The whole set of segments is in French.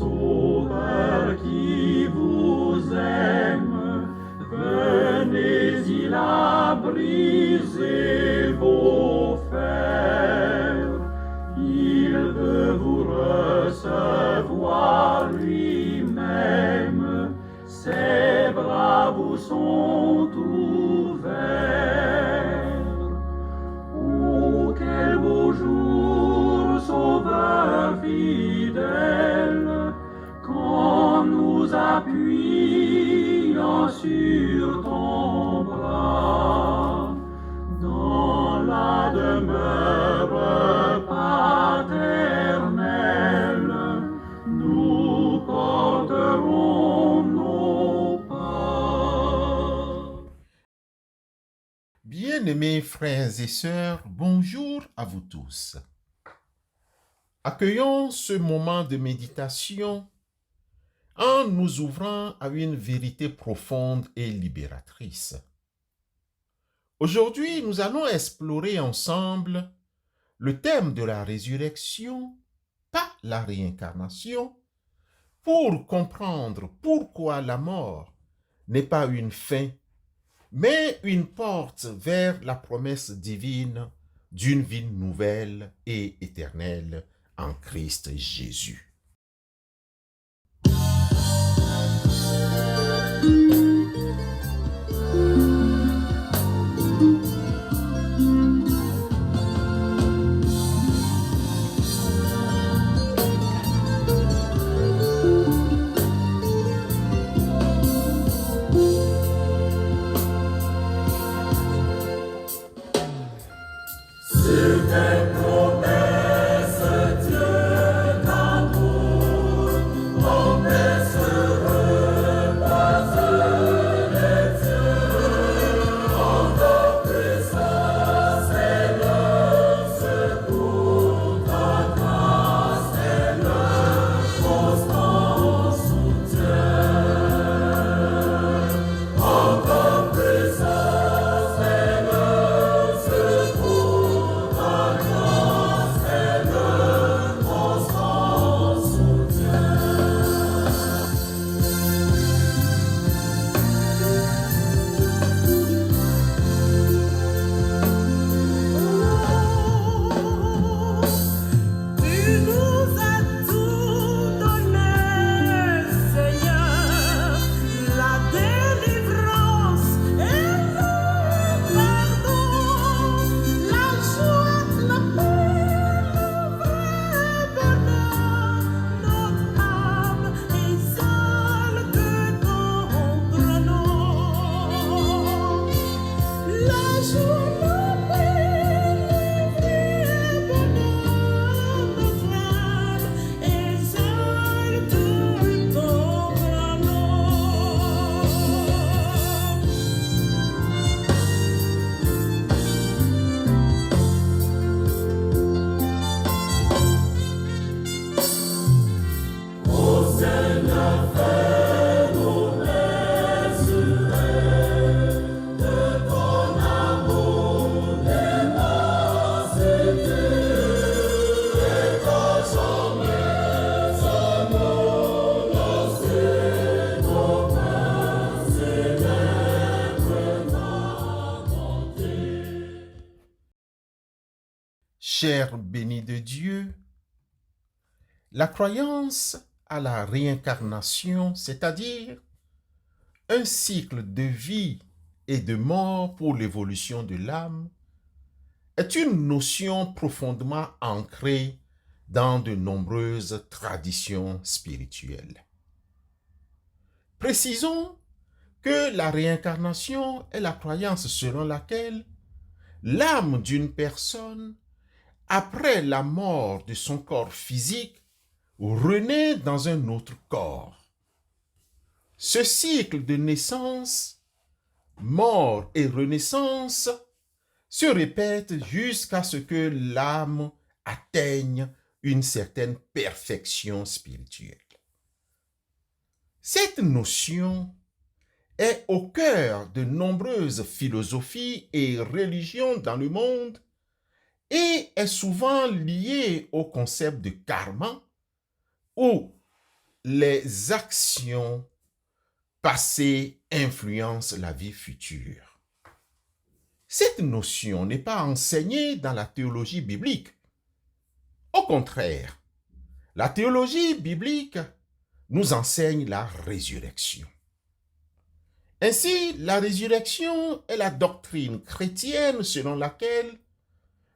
Sauveur qui vous aime, venez, il a brisé vos fers. Il veut vous recevoir lui-même, ses bras vous sont ouverts. Oh, quel beau jour, Sauveur fidèle, quand nous appuyons sur ton bras, dans la demeure paternelle, nous porterons nos pas. Bien-aimés frères et sœurs, bonjour à vous tous. Accueillons ce moment de méditation en nous ouvrant à une vérité profonde et libératrice. Aujourd'hui, nous allons explorer ensemble le thème de la résurrection, pas la réincarnation, pour comprendre pourquoi la mort n'est pas une fin, mais une porte vers la promesse divine d'une vie nouvelle et éternelle en Christ Jésus. Chers bénis de Dieu, la croyance à la réincarnation, c'est-à-dire un cycle de vie et de mort pour l'évolution de l'âme, est une notion profondément ancrée dans de nombreuses traditions spirituelles. Précisons que la réincarnation est la croyance selon laquelle l'âme d'une personne, après la mort de son corps physique, renaît dans un autre corps. Ce cycle de naissance, mort et renaissance se répète jusqu'à ce que l'âme atteigne une certaine perfection spirituelle. Cette notion est au cœur de nombreuses philosophies et religions dans le monde et est souvent liée au concept de karma ou les actions passées influencent la vie future. Cette notion n'est pas enseignée dans la théologie biblique. Au contraire, la théologie biblique nous enseigne la résurrection. Ainsi, la résurrection est la doctrine chrétienne selon laquelle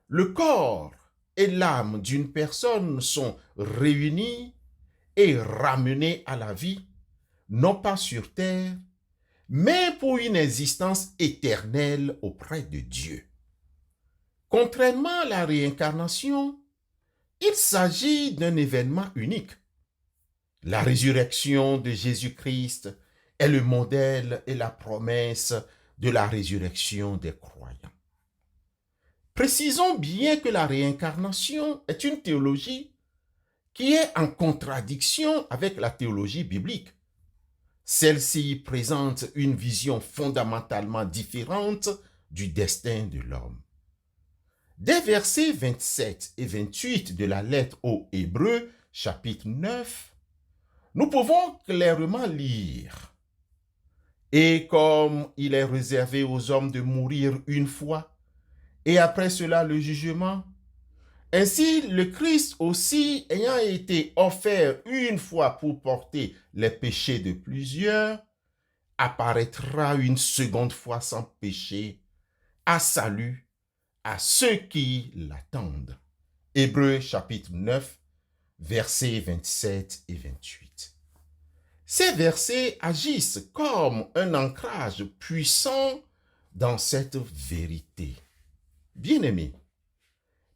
le corps et l'âme d'une personne sont réunis et ramenés à la vie, non pas sur terre, mais pour une existence éternelle auprès de Dieu. Contrairement à la réincarnation, il s'agit d'un événement unique. La résurrection de Jésus-Christ est le modèle et la promesse de la résurrection des croyants. Précisons bien que la réincarnation est une théologie qui est en contradiction avec la théologie biblique. Celle-ci présente une vision fondamentalement différente du destin de l'homme. Des versets 27 et 28 de la lettre aux Hébreux, chapitre 9, nous pouvons clairement lire « Et comme il est réservé aux hommes de mourir une fois, et après cela le jugement, ainsi le Christ aussi, ayant été offert une fois pour porter les péchés de plusieurs, apparaîtra une seconde fois sans péché, à salut, à ceux qui l'attendent. » Hébreux chapitre 9, versets 27 et 28. Ces versets agissent comme un ancrage puissant dans cette vérité. Bien-aimés,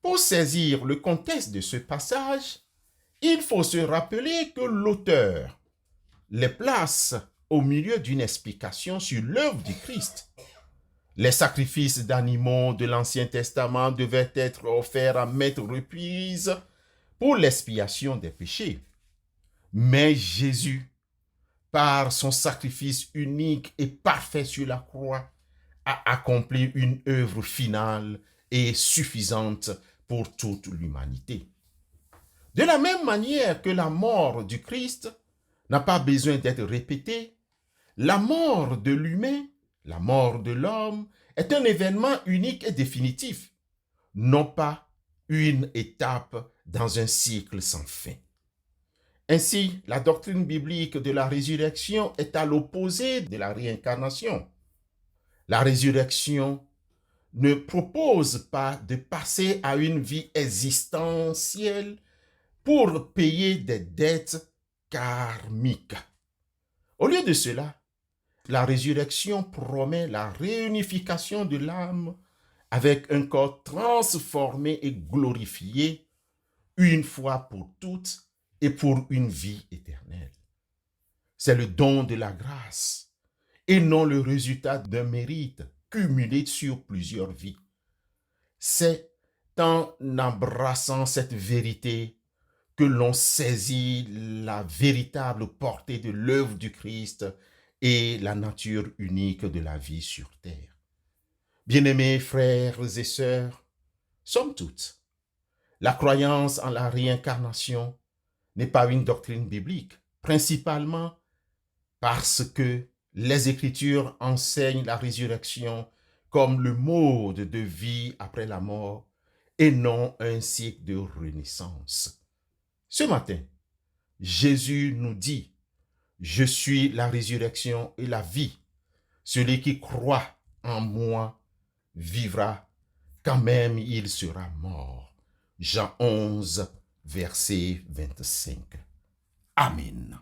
pour saisir le contexte de ce passage, il faut se rappeler que l'auteur les place au milieu d'une explication sur l'œuvre du Christ. Les sacrifices d'animaux de l'Ancien Testament devaient être offerts à maintes reprises pour l'expiation des péchés. Mais Jésus, par son sacrifice unique et parfait sur la croix, a accompli une œuvre finale et suffisante pour toute l'humanité. De la même manière que la mort du Christ n'a pas besoin d'être répétée, la mort de l'humain, la mort de l'homme, est un événement unique et définitif, non pas une étape dans un cycle sans fin. Ainsi, la doctrine biblique de la résurrection est à l'opposé de la réincarnation. La résurrection ne propose pas de passer à une vie existentielle pour payer des dettes karmiques. Au lieu de cela, la résurrection promet la réunification de l'âme avec un corps transformé et glorifié une fois pour toutes et pour une vie éternelle. C'est le don de la grâce et non le résultat d'un mérite cumulé sur plusieurs vies. C'est en embrassant cette vérité que l'on saisit la véritable portée de l'œuvre du Christ et la nature unique de la vie sur terre. Bien-aimés frères et sœurs, somme toute, la croyance en la réincarnation n'est pas une doctrine biblique, principalement parce que les Écritures enseignent la résurrection comme le mode de vie après la mort et non un cycle de renaissance. Ce matin, Jésus nous dit « Je suis la résurrection et la vie. Celui qui croit en moi vivra quand même il sera mort. » Jean 11, verset 25. Amen.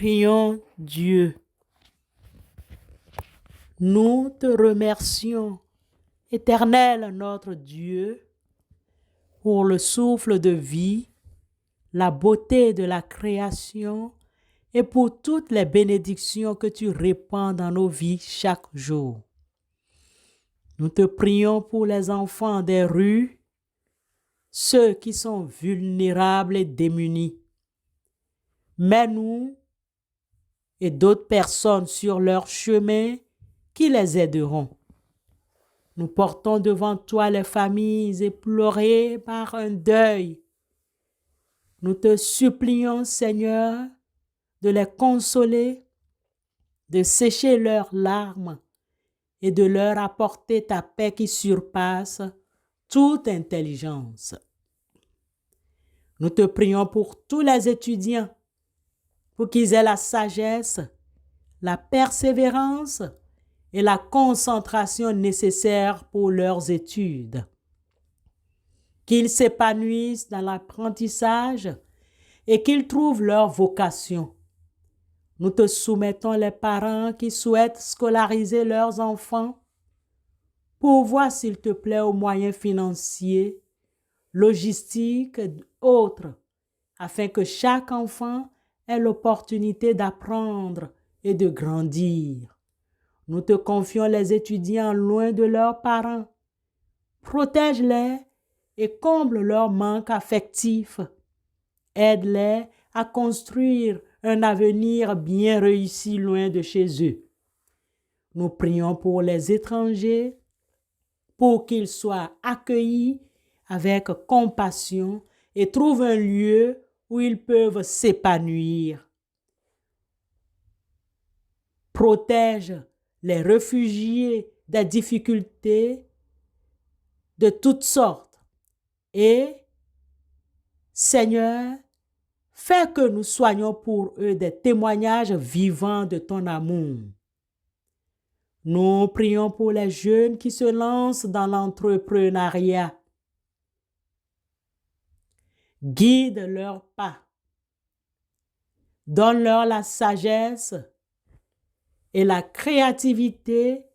Prions Dieu. Nous te remercions, Éternel notre Dieu, pour le souffle de vie, la beauté de la création et pour toutes les bénédictions que tu répands dans nos vies chaque jour. Nous te prions pour les enfants des rues, ceux qui sont vulnérables et démunis. Mets-nous et d'autres personnes sur leur chemin qui les aideront. Nous portons devant toi les familles éplorées par un deuil. Nous te supplions, Seigneur, de les consoler, de sécher leurs larmes et de leur apporter ta paix qui surpasse toute intelligence. Nous te prions pour tous les étudiants, pour qu'ils aient la sagesse, la persévérance et la concentration nécessaires pour leurs études. Qu'ils s'épanouissent dans l'apprentissage et qu'ils trouvent leur vocation. Nous te soumettons les parents qui souhaitent scolariser leurs enfants. Pourvois, s'il te plaît, aux moyens financiers, logistiques et autres, afin que chaque enfant ait l'opportunité d'apprendre et de grandir. Nous te confions les étudiants loin de leurs parents. Protège-les et comble leur manque affectif. Aide-les à construire un avenir bien réussi loin de chez eux. Nous prions pour les étrangers, pour qu'ils soient accueillis avec compassion et trouvent un lieu où ils peuvent s'épanouir. Protège les réfugiés des difficultés de toutes sortes et, Seigneur, fais que nous soyons pour eux des témoignages vivants de ton amour. Nous prions pour les jeunes qui se lancent dans l'entrepreneuriat. Guide leurs pas. Donne-leur la sagesse et la créativité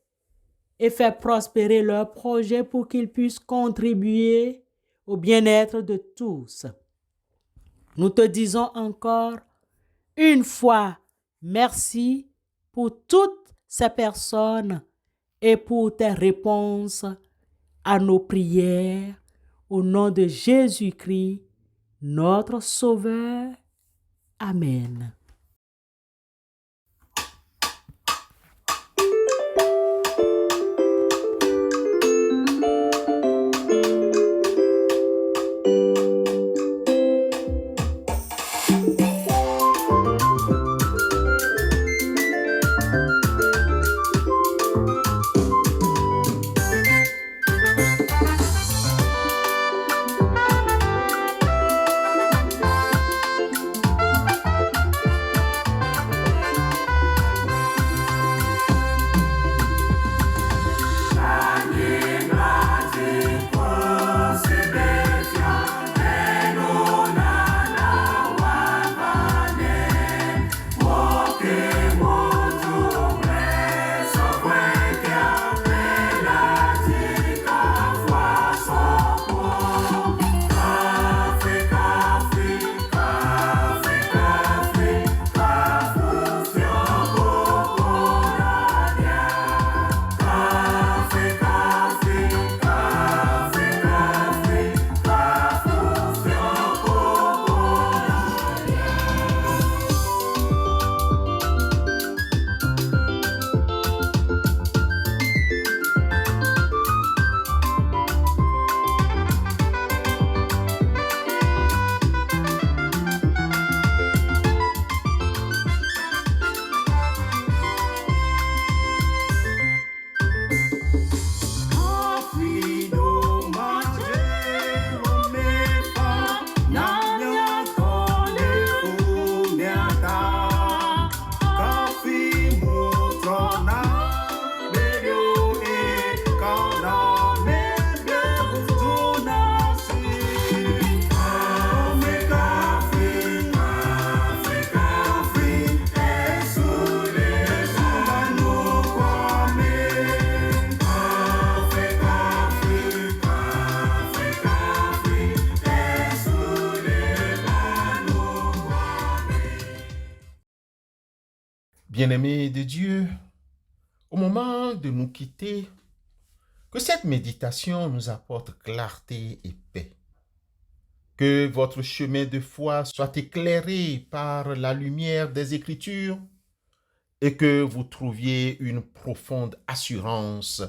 et fais prospérer leurs projets pour qu'ils puissent contribuer au bien-être de tous. Nous te disons encore une fois merci pour toutes ces personnes et pour tes réponses à nos prières au nom de Jésus-Christ, notre Sauveur. Amen. Bien-aimés de Dieu, au moment de nous quitter, que cette méditation nous apporte clarté et paix. Que votre chemin de foi soit éclairé par la lumière des Écritures et que vous trouviez une profonde assurance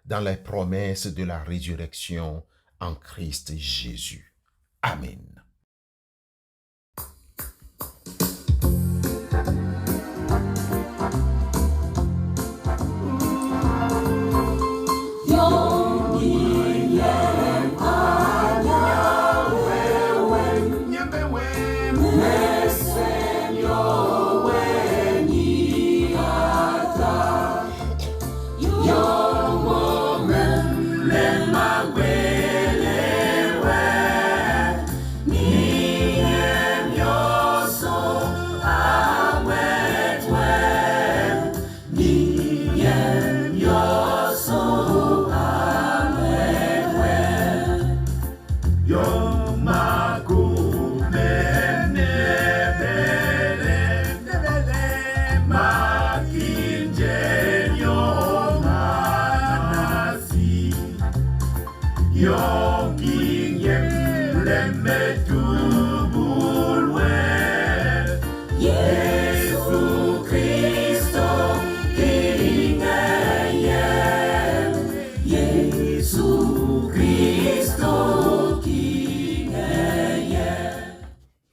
dans les promesses de la résurrection en Christ Jésus. Amen.